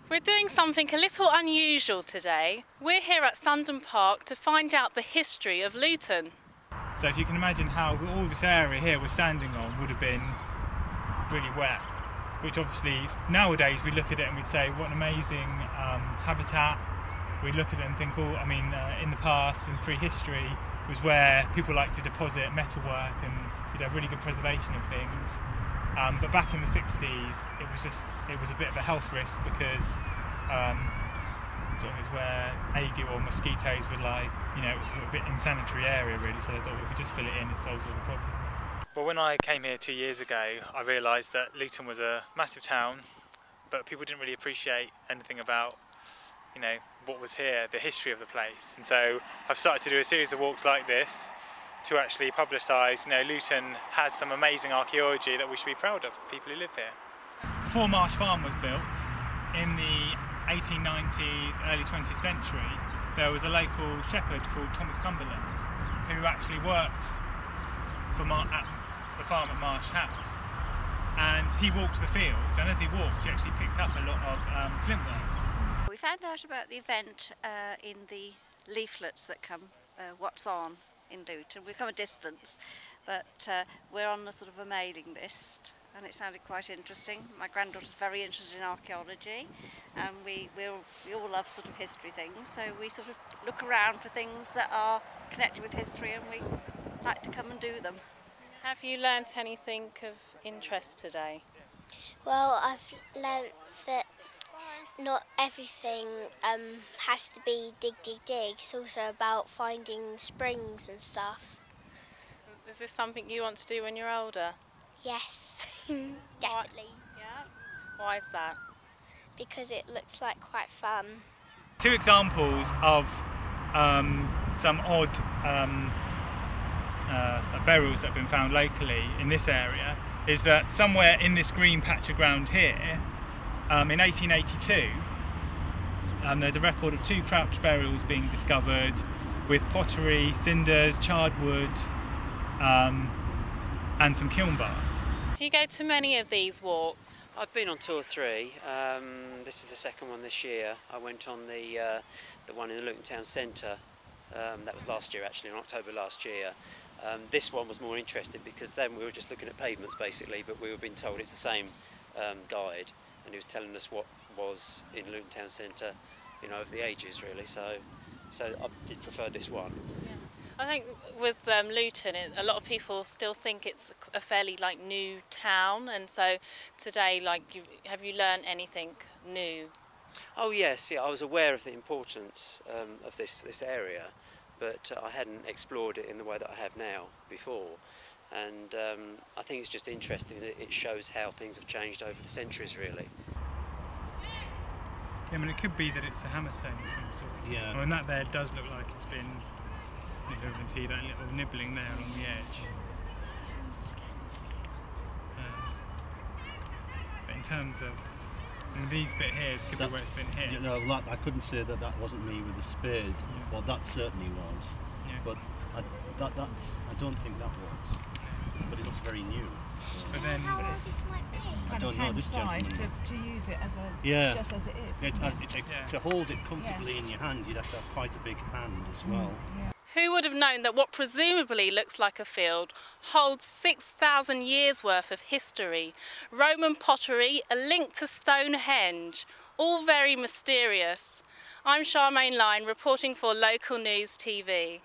We're doing something a little unusual today. We're here at Sundon Park to find out the history of Luton. So if you can imagine how all this area here we're standing on would have been really wet, which obviously nowadays we look at it and we'd say what an amazing habitat. We look at it and think, oh, I mean, in the past, in prehistory, was where people like to deposit metalwork and really good preservation of things. But back in the 60s, it was a bit of a health risk because sort of it's where ague or mosquitoes would lie. It was sort of a bit unsanitary area really. So they thought if we just fill it in, it solves all the problem. Well, when I came here 2 years ago, I realised that Luton was a massive town, but people didn't really appreciate anything about what was here, the history of the place. And so I've started to do a series of walks like this to actually publicise, Luton has some amazing archaeology that we should be proud of, people who live here. Before Marsh Farm was built, in the 1890s, early 20th century, there was a local shepherd called Thomas Cumberland who actually worked at the farm at Marsh House. And he walked the fields, and as he walked, he actually picked up a lot of flintwork. We found out about the event in the leaflets that come, what's on in Luton. We've come a distance, but we're on a sort of a mailing list, and it sounded quite interesting. My granddaughter's very interested in archaeology, and we all love sort of history things, so we sort of look around for things that are connected with history, and we like to come and do them. Have you learnt anything of interest today? Well, I've learnt that not everything has to be dig, dig, dig. It's also about finding springs and stuff. Is this something you want to do when you're older? Yes, definitely. Yeah. Why is that? Because it looks like quite fun. Two examples of some odd burials that have been found locally in this area is that somewhere in this green patch of ground here, in 1882, there's a record of 2 crouch burials being discovered with pottery, cinders, charred wood, and some kiln bars. Do you go to many of these walks? I've been on 2 or 3. This is the second one this year. I went on the one in the Luton Town Centre. That was last year, actually, in October last year. This one was more interesting because then we were just looking at pavements basically, but we were being told it's the same guide, and he was telling us what was in Luton Town Centre, over the ages really. So I did prefer this one. Yeah. I think with Luton, a lot of people still think it's a fairly new town, and so today, have you learned anything new? Oh yes, yeah, I was aware of the importance of this area, but I hadn't explored it in the way that I have now before. And I think it's just interesting that it shows how things have changed over the centuries, really. Yeah, I mean, it could be that it's a hammerstone of some sort. Yeah. And that there does look like it's been, you can see that little nibbling there along the edge. But in terms of these bit here, it could be where it's been hit. I couldn't say that wasn't me with a spade. Yeah. Well, that certainly was. Yeah. But I don't think that was. But it looks very new. So. But then, I don't know. This gentleman to use it as just as it is. To hold it comfortably in your hand, you'd have to have quite a big hand as well. Yeah. Who would have known that what presumably looks like a field holds 6,000 years worth of history, Roman pottery, a link to Stonehenge, all very mysterious. I'm Charmaine Lyne reporting for Local News TV.